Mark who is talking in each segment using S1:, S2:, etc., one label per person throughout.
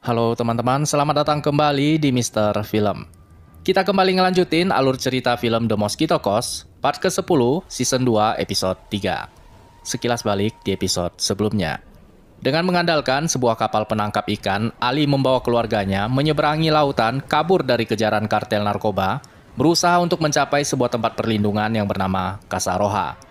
S1: Halo teman-teman, selamat datang kembali di Mister Film. Kita kembali ngelanjutin alur cerita film The Mosquito Coast, part ke-10, season 2, episode 3. Sekilas balik di episode sebelumnya. Dengan mengandalkan sebuah kapal penangkap ikan, Ali membawa keluarganya menyeberangi lautan, kabur dari kejaran kartel narkoba, berusaha untuk mencapai sebuah tempat perlindungan yang bernama Casa Roja.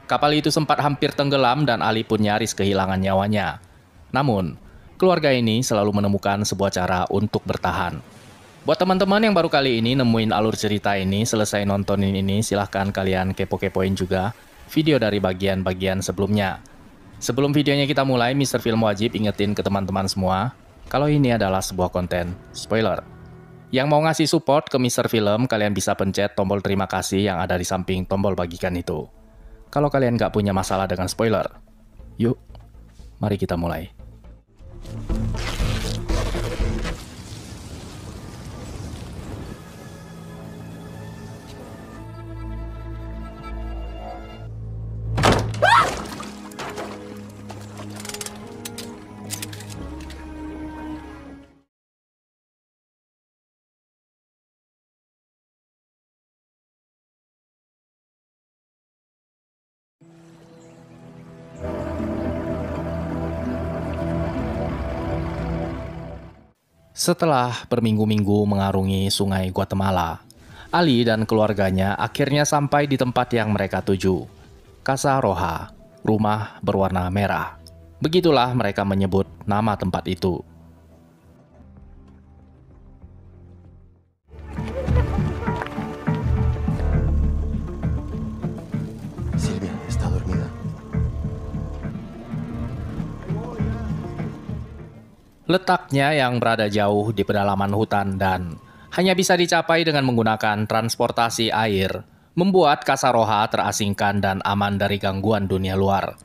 S1: Kapal itu sempat hampir tenggelam dan Ali pun nyaris kehilangan nyawanya. Namun, keluarga ini selalu menemukan sebuah cara untuk bertahan. Buat teman-teman yang baru kali ini nemuin alur cerita ini, selesai nontonin ini, silahkan kalian kepo-kepoin juga video dari bagian-bagian sebelumnya. Sebelum videonya kita mulai, Mr. Film wajib ingetin ke teman-teman semua, kalau ini adalah sebuah konten spoiler. Yang mau ngasih support ke Mr. Film, kalian bisa pencet tombol terima kasih yang ada di samping tombol bagikan itu. Kalau kalian nggak punya masalah dengan spoiler, yuk, mari kita mulai. Setelah berminggu-minggu mengarungi sungai Guatemala, Ali dan keluarganya akhirnya sampai di tempat yang mereka tuju. Casa Roja, rumah berwarna merah. Begitulah mereka menyebut nama tempat itu.
S2: Silvia está dormida.
S1: Letaknya yang berada jauh di pedalaman hutan dan hanya bisa dicapai dengan menggunakan transportasi air, membuat Casa Roja terasingkan dan aman dari gangguan dunia luar.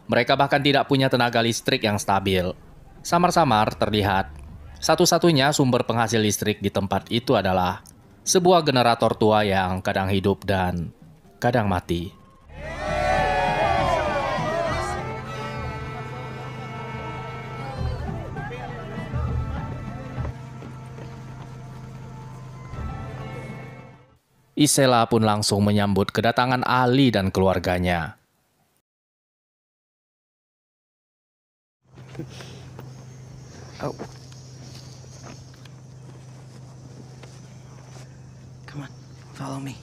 S1: Mereka bahkan tidak punya tenaga listrik yang stabil. Samar-samar terlihat, satu-satunya sumber penghasil listrik di tempat itu adalah sebuah generator tua yang kadang hidup dan kadang mati. Isela pun langsung menyambut kedatangan Ali dan keluarganya.
S2: Oh. Come on, follow me.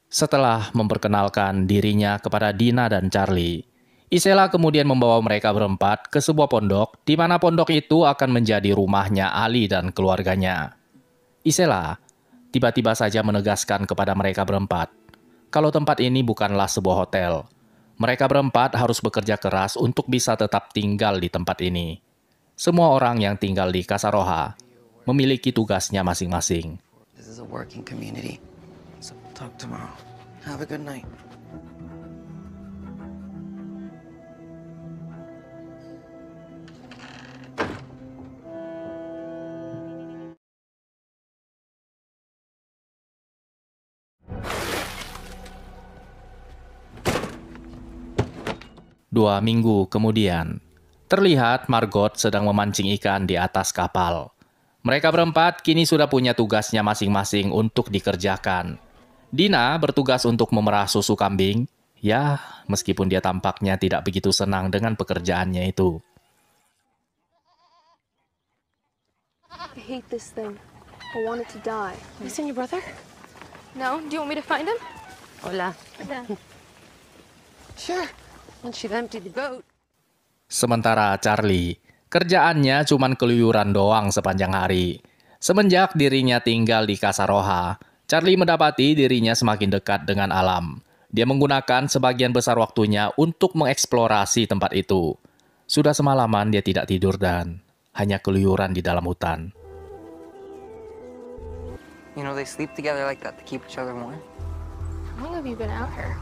S1: Setelah memperkenalkan dirinya kepada Dina dan Charlie, Isela kemudian membawa mereka berempat ke sebuah pondok, di mana pondok itu akan menjadi rumahnya Ali dan keluarganya. Isela tiba-tiba saja menegaskan kepada mereka berempat, kalau tempat ini bukanlah sebuah hotel. Mereka berempat harus bekerja keras untuk bisa tetap tinggal di tempat ini. Semua orang yang tinggal di Casa Roja memiliki tugasnya masing-masing.
S2: This is a working community. So talk tomorrow. Have a good night.
S1: Dua minggu kemudian, terlihat Margot sedang memancing ikan di atas kapal. Mereka berempat kini sudah punya tugasnya masing-masing untuk dikerjakan. Dina bertugas untuk memerah susu kambing. Ya, meskipun dia tampaknya tidak begitu senang dengan pekerjaannya itu.
S3: I hate this thing. I want it to die.
S4: You seen your brother?
S3: No? Do you want me to find him?
S4: Hola.
S3: Yeah.
S4: Sure. Once you've emptied the boat.
S1: Sementara Charlie, kerjaannya cuman keluyuran doang sepanjang hari. Semenjak dirinya tinggal di Casa Roja, Charlie mendapati dirinya semakin dekat dengan alam. Dia menggunakan sebagian besar waktunya untuk mengeksplorasi tempat itu. Sudah semalaman dia tidak tidur dan hanya keluyuran di dalam hutan.
S5: You know, they sleep together like that to keep each other warm.
S3: How long have you been out here?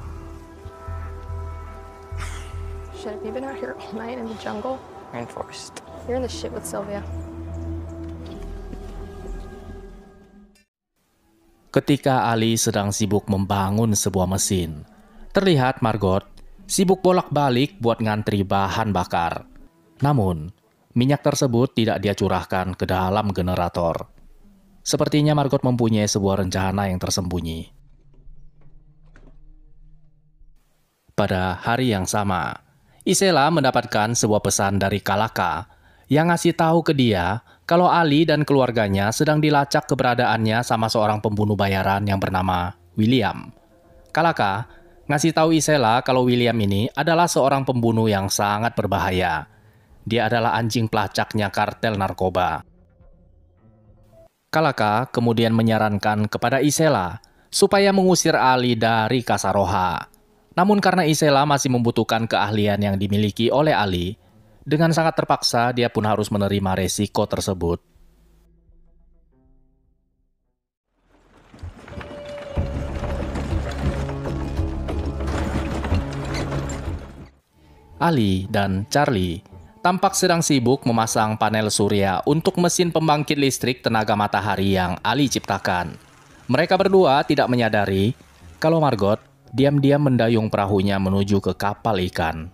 S3: Shit, have you been out here all night in the jungle?
S5: Rainforest.
S3: You're in the shit with Sylvia.
S1: Ketika Ali sedang sibuk membangun sebuah mesin, terlihat Margot sibuk bolak-balik buat ngantri bahan bakar. Namun, minyak tersebut tidak dia curahkan ke dalam generator. Sepertinya Margot mempunyai sebuah rencana yang tersembunyi. Pada hari yang sama, Isela mendapatkan sebuah pesan dari Kalaka yang ngasih tahu ke dia kalau Ali dan keluarganya sedang dilacak keberadaannya sama seorang pembunuh bayaran yang bernama William. Kalaka ngasih tahu Isela kalau William ini adalah seorang pembunuh yang sangat berbahaya. Dia adalah anjing pelacaknya kartel narkoba. Kalaka kemudian menyarankan kepada Isela supaya mengusir Ali dari Kasaroha. Namun karena Isela masih membutuhkan keahlian yang dimiliki oleh Ali, dengan sangat terpaksa dia pun harus menerima resiko tersebut. Ali dan Charlie tampak sedang sibuk memasang panel surya untuk mesin pembangkit listrik tenaga matahari yang Ali ciptakan. Mereka berdua tidak menyadari kalau Margot diam-diam mendayung perahunya menuju ke kapal ikan.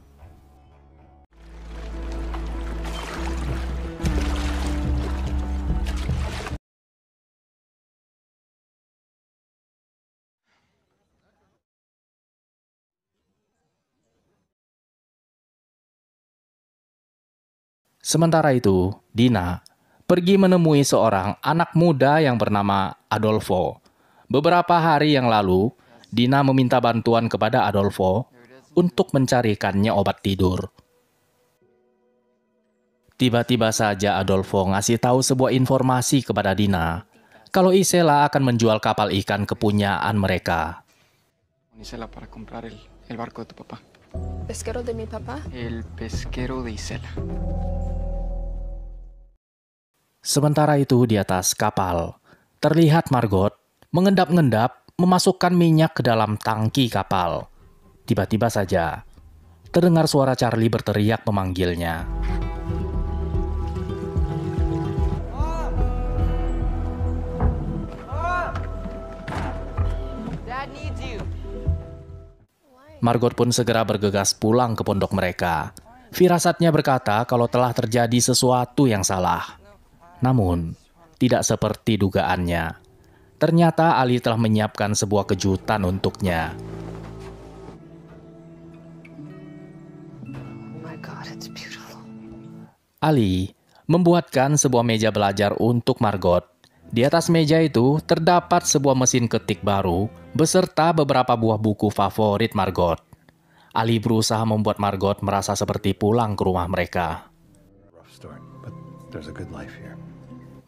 S1: Sementara itu, Dina pergi menemui seorang anak muda yang bernama Adolfo. Beberapa hari yang lalu, Dina meminta bantuan kepada Adolfo untuk mencarikannya obat tidur. Tiba-tiba saja Adolfo ngasih tahu sebuah informasi kepada Dina kalau Isela akan menjual kapal ikan kepunyaan mereka.
S6: Isela para comprar el barco de tu papá.
S3: ¿Pesquero de mi papá?
S6: El pesquero de Isela.
S1: Sementara itu di atas kapal, terlihat Margot mengendap-endap memasukkan minyak ke dalam tangki kapal. Tiba-tiba saja, terdengar suara Charlie berteriak memanggilnya.
S5: Dad needs you.
S1: Margot pun segera bergegas pulang ke pondok mereka. Firasatnya berkata kalau telah terjadi sesuatu yang salah. Namun, tidak seperti dugaannya. Ternyata Ali telah menyiapkan sebuah kejutan untuknya.
S4: Oh my God, it's beautiful.
S1: Ali membuatkan sebuah meja belajar untuk Margot. Di atas meja itu terdapat sebuah mesin ketik baru beserta beberapa buah buku favorit Margot. Ali berusaha membuat Margot merasa seperti pulang ke rumah mereka.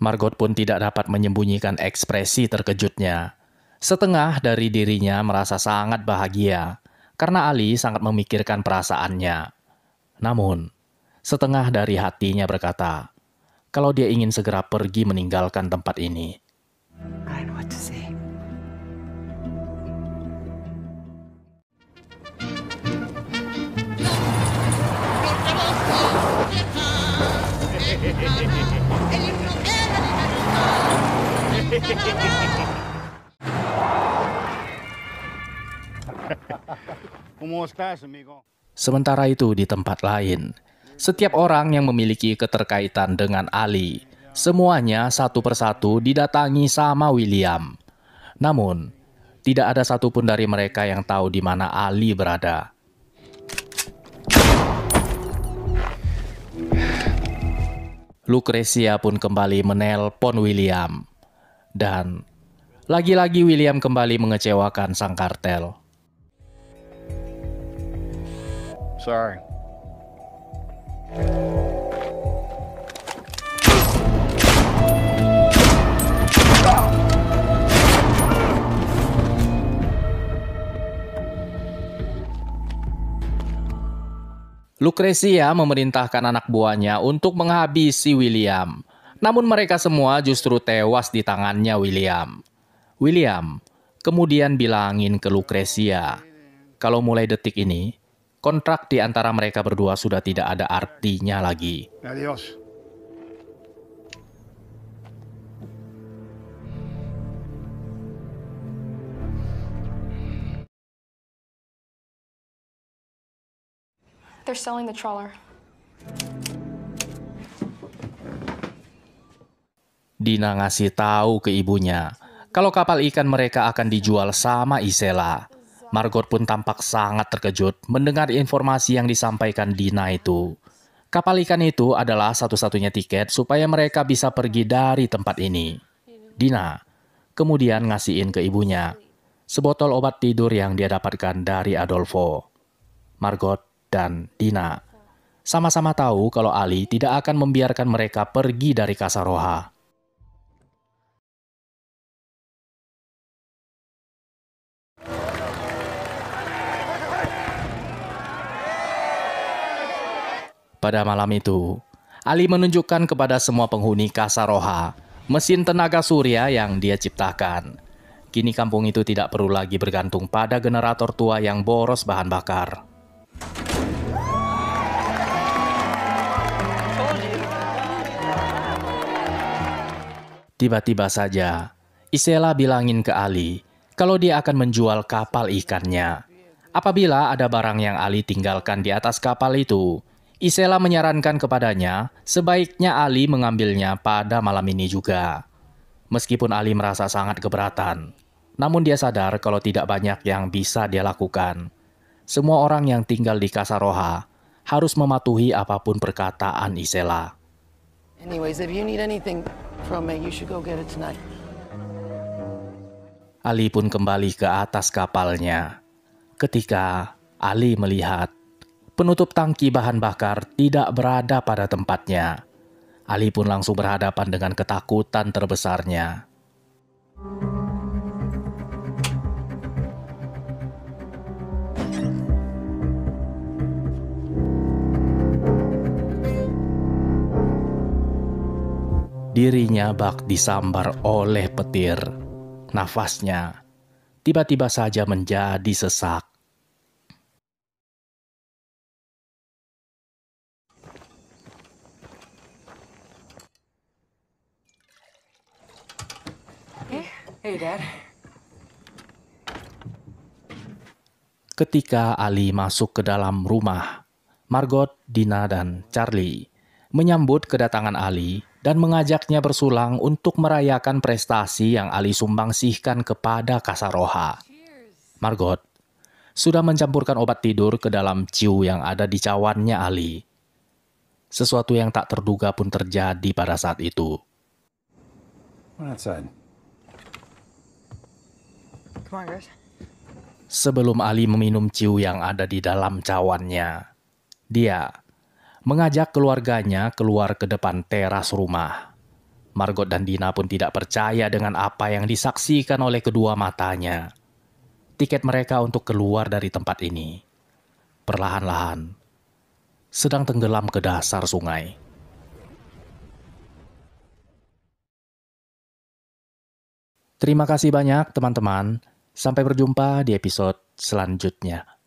S1: Margot pun tidak dapat menyembunyikan ekspresi terkejutnya. Setengah dari dirinya merasa sangat bahagia karena Ali sangat memikirkan perasaannya. Namun, setengah dari hatinya berkata kalau dia ingin segera pergi meninggalkan tempat ini.
S2: I don't know what to say.
S1: Sementara itu di tempat lain, setiap orang yang memiliki keterkaitan dengan Ali, semuanya satu persatu didatangi sama William. Namun, tidak ada satupun dari mereka yang tahu di mana Ali berada. Lucrecia pun kembali menelpon William. Dan lagi-lagi William kembali mengecewakan sang kartel.
S6: Sorry.
S1: Lucrecia memerintahkan anak buahnya untuk menghabisi William. Namun mereka semua justru tewas di tangannya William. William kemudian bilangin ke Lucrecia kalau mulai detik ini, kontrak di antara mereka berdua sudah tidak ada artinya lagi.
S6: Adiós.
S3: They're selling the trawler.
S1: Dina ngasih tahu ke ibunya kalau kapal ikan mereka akan dijual sama Isela. Margot pun tampak sangat terkejut mendengar informasi yang disampaikan Dina itu. Kapal ikan itu adalah satu-satunya tiket supaya mereka bisa pergi dari tempat ini. Dina kemudian ngasihin ke ibunya sebotol obat tidur yang dia dapatkan dari Adolfo. Margot dan Dina sama-sama tahu kalau Ali tidak akan membiarkan mereka pergi dari Kasaroha. Pada malam itu, Ali menunjukkan kepada semua penghuni Kasaroha mesin tenaga surya yang dia ciptakan. Kini kampung itu tidak perlu lagi bergantung pada generator tua yang boros bahan bakar. Tiba-tiba saja, Isela bilangin ke Ali kalau dia akan menjual kapal ikannya. Apabila ada barang yang Ali tinggalkan di atas kapal itu, Isela menyarankan kepadanya sebaiknya Ali mengambilnya pada malam ini juga. Meskipun Ali merasa sangat keberatan, namun dia sadar kalau tidak banyak yang bisa dia lakukan. Semua orang yang tinggal di Kasaroha harus mematuhi apapun perkataan Isela.
S2: Anyways, if you need anything from me, you should go get it tonight.
S1: Ali pun kembali ke atas kapalnya. Ketika Ali melihat penutup tangki bahan bakar tidak berada pada tempatnya, Ali pun langsung berhadapan dengan ketakutan terbesarnya. Dirinya bak disambar oleh petir. Nafasnya tiba-tiba saja menjadi sesak.
S5: Hey, Dad.
S1: Ketika Ali masuk ke dalam rumah, Margot, Dina, dan Charlie menyambut kedatangan Ali dan mengajaknya bersulang untuk merayakan prestasi yang Ali sumbangsihkan kepada Kasaroha. Margot sudah mencampurkan obat tidur ke dalam ciu yang ada di cawannya Ali. Sesuatu yang tak terduga pun terjadi pada saat itu.
S5: Come on, guys.
S1: Sebelum Ali meminum ciu yang ada di dalam cawannya, dia mengajak keluarganya keluar ke depan teras rumah. Margot dan Dina pun tidak percaya dengan apa yang disaksikan oleh kedua matanya. Tiket mereka untuk keluar dari tempat ini perlahan-lahan sedang tenggelam ke dasar sungai. Terima kasih banyak teman-teman. Sampai berjumpa di episode selanjutnya.